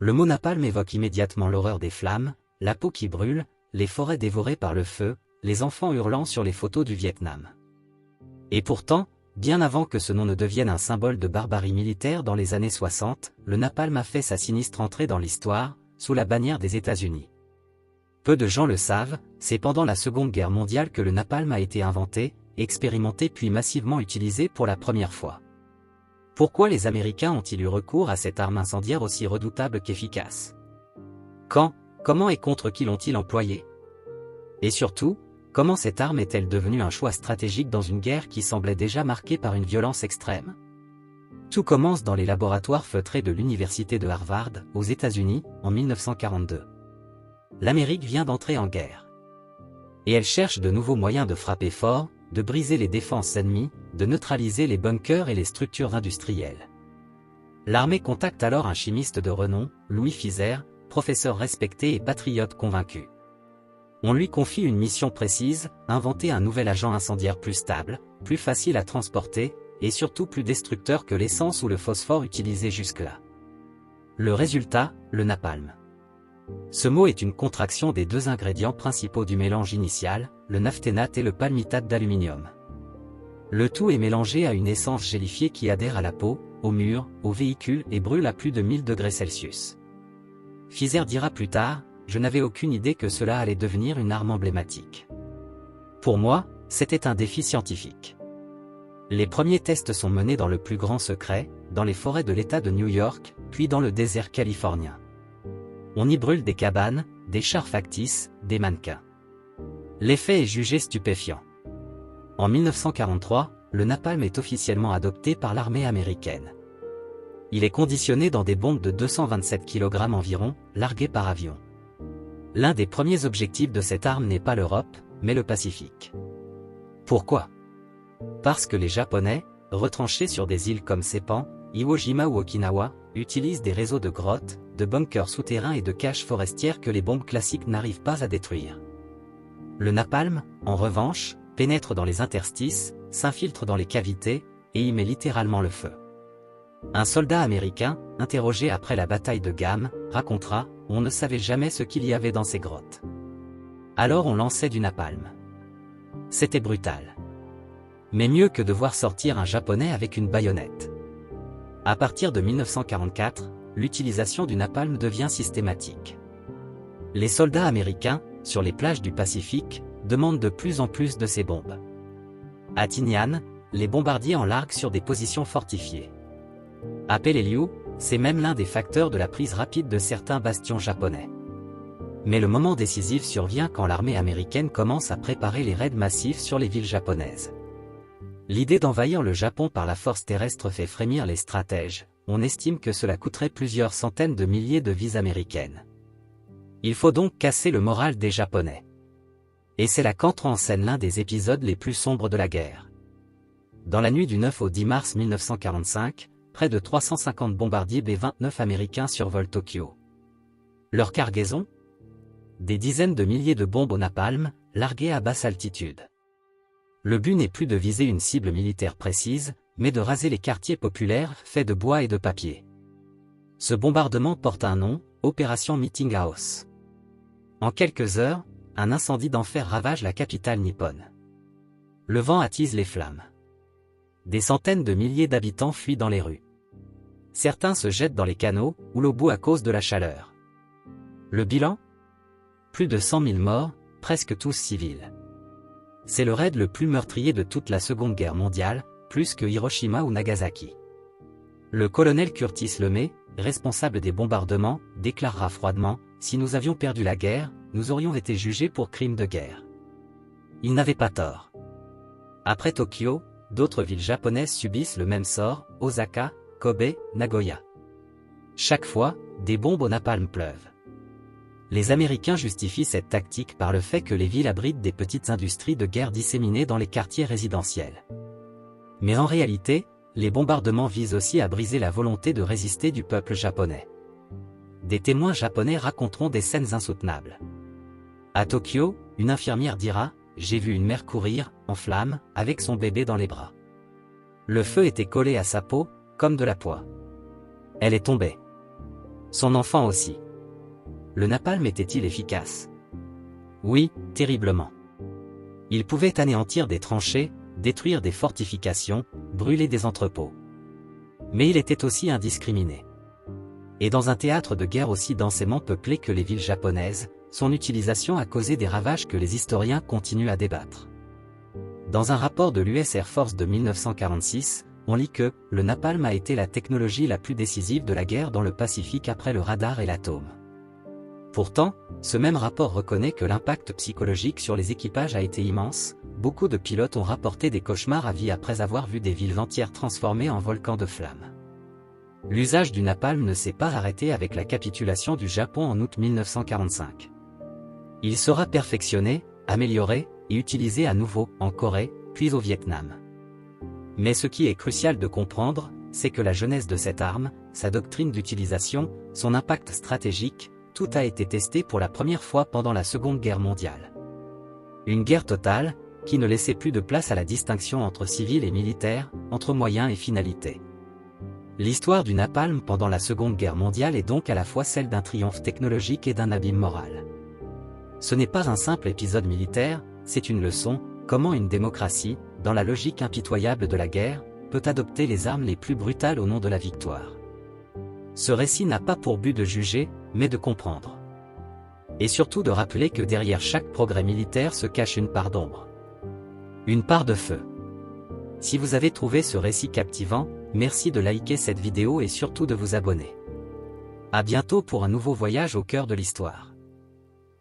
Le mot napalm évoque immédiatement l'horreur des flammes, la peau qui brûle, les forêts dévorées par le feu, les enfants hurlant sur les photos du Vietnam. Et pourtant, bien avant que ce nom ne devienne un symbole de barbarie militaire dans les années 60, le napalm a fait sa sinistre entrée dans l'histoire, sous la bannière des États-Unis. Peu de gens le savent, c'est pendant la Seconde Guerre mondiale que le napalm a été inventé, expérimenté puis massivement utilisé pour la première fois. Pourquoi les Américains ont-ils eu recours à cette arme incendiaire aussi redoutable qu'efficace? Quand, comment et contre qui l'ont-ils employée? Et surtout, comment cette arme est-elle devenue un choix stratégique dans une guerre qui semblait déjà marquée par une violence extrême? Tout commence dans les laboratoires feutrés de l'université de Harvard, aux États-Unis, en 1942. L'Amérique vient d'entrer en guerre. Et elle cherche de nouveaux moyens de frapper fort, de briser les défenses ennemies, de neutraliser les bunkers et les structures industrielles. L'armée contacte alors un chimiste de renom, Louis Fieser, professeur respecté et patriote convaincu. On lui confie une mission précise, inventer un nouvel agent incendiaire plus stable, plus facile à transporter, et surtout plus destructeur que l'essence ou le phosphore utilisés jusque-là. Le résultat, le napalm. Ce mot est une contraction des deux ingrédients principaux du mélange initial, le naphthénate et le palmitate d'aluminium. Le tout est mélangé à une essence gélifiée qui adhère à la peau, aux murs, aux véhicules et brûle à plus de 1000 degrés Celsius. Fieser dira plus tard, « Je n'avais aucune idée que cela allait devenir une arme emblématique. Pour moi, c'était un défi scientifique. » Les premiers tests sont menés dans le plus grand secret, dans les forêts de l'État de New York, puis dans le désert californien. On y brûle des cabanes, des chars factices, des mannequins. L'effet est jugé stupéfiant. En 1943, le napalm est officiellement adopté par l'armée américaine. Il est conditionné dans des bombes de 227 kg environ, larguées par avion. L'un des premiers objectifs de cette arme n'est pas l'Europe, mais le Pacifique. Pourquoi? Parce que les Japonais, retranchés sur des îles comme Seppan, Iwo Jima ou Okinawa, utilisent des réseaux de grottes, de bunkers souterrains et de caches forestières que les bombes classiques n'arrivent pas à détruire. Le napalm, en revanche, pénètre dans les interstices, s'infiltre dans les cavités, et y met littéralement le feu. Un soldat américain, interrogé après la bataille de Gam, racontera « On ne savait jamais ce qu'il y avait dans ces grottes. Alors on lançait du napalm. C'était brutal. Mais mieux que de voir sortir un Japonais avec une baïonnette. » À partir de 1944, l'utilisation du napalm devient systématique. Les soldats américains, sur les plages du Pacifique, demandent de plus en plus de ces bombes. À Tinian, les bombardiers en larguent sur des positions fortifiées. À Peleliu, c'est même l'un des facteurs de la prise rapide de certains bastions japonais. Mais le moment décisif survient quand l'armée américaine commence à préparer les raids massifs sur les villes japonaises. L'idée d'envahir le Japon par la force terrestre fait frémir les stratèges, on estime que cela coûterait plusieurs centaines de milliers de vies américaines. Il faut donc casser le moral des Japonais. Et c'est là qu'entre en scène l'un des épisodes les plus sombres de la guerre. Dans la nuit du 9 au 10 mars 1945, près de 350 bombardiers B-29 américains survolent Tokyo. Leur cargaison? Des dizaines de milliers de bombes au napalm, larguées à basse altitude. Le but n'est plus de viser une cible militaire précise, mais de raser les quartiers populaires faits de bois et de papier. Ce bombardement porte un nom, Opération Meeting House. En quelques heures, un incendie d'enfer ravage la capitale nippone. Le vent attise les flammes. Des centaines de milliers d'habitants fuient dans les rues. Certains se jettent dans les canaux ou l'eau bout à cause de la chaleur. Le bilan? Plus de 100 000 morts, presque tous civils. C'est le raid le plus meurtrier de toute la Seconde Guerre mondiale, plus que Hiroshima ou Nagasaki. Le colonel Curtis LeMay, responsable des bombardements, déclarera froidement « Si nous avions perdu la guerre, nous aurions été jugés pour crimes de guerre. » Il n'avait pas tort. Après Tokyo, d'autres villes japonaises subissent le même sort, Osaka, Kobe, Nagoya. Chaque fois, des bombes au napalm pleuvent. Les Américains justifient cette tactique par le fait que les villes abritent des petites industries de guerre disséminées dans les quartiers résidentiels. Mais en réalité, les bombardements visent aussi à briser la volonté de résister du peuple japonais. Des témoins japonais raconteront des scènes insoutenables. À Tokyo, une infirmière dira « J'ai vu une mère courir, en flammes, avec son bébé dans les bras. Le feu était collé à sa peau, comme de la poix. Elle est tombée. » Son enfant aussi. Le napalm était-il efficace? Oui, terriblement. Il pouvait anéantir des tranchées, détruire des fortifications, brûler des entrepôts. Mais il était aussi indiscriminé. Et dans un théâtre de guerre aussi densément peuplé que les villes japonaises, son utilisation a causé des ravages que les historiens continuent à débattre. Dans un rapport de l'US Air Force de 1946, on lit que le napalm a été la technologie la plus décisive de la guerre dans le Pacifique après le radar et l'atome. Pourtant, ce même rapport reconnaît que l'impact psychologique sur les équipages a été immense. Beaucoup de pilotes ont rapporté des cauchemars à vie après avoir vu des villes entières transformées en volcans de flammes. L'usage du napalm ne s'est pas arrêté avec la capitulation du Japon en août 1945. Il sera perfectionné, amélioré et utilisé à nouveau en Corée, puis au Vietnam. Mais ce qui est crucial de comprendre, c'est que la genèse de cette arme, sa doctrine d'utilisation, son impact stratégique, tout a été testé pour la première fois pendant la Seconde Guerre mondiale. Une guerre totale, qui ne laissait plus de place à la distinction entre civils et militaires, entre moyens et finalités. L'histoire du napalm pendant la Seconde Guerre mondiale est donc à la fois celle d'un triomphe technologique et d'un abîme moral. Ce n'est pas un simple épisode militaire, c'est une leçon, comment une démocratie, dans la logique impitoyable de la guerre, peut adopter les armes les plus brutales au nom de la victoire. Ce récit n'a pas pour but de juger, mais de comprendre. Et surtout de rappeler que derrière chaque progrès militaire se cache une part d'ombre. Une part de feu. Si vous avez trouvé ce récit captivant, merci de liker cette vidéo et surtout de vous abonner. À bientôt pour un nouveau voyage au cœur de l'histoire.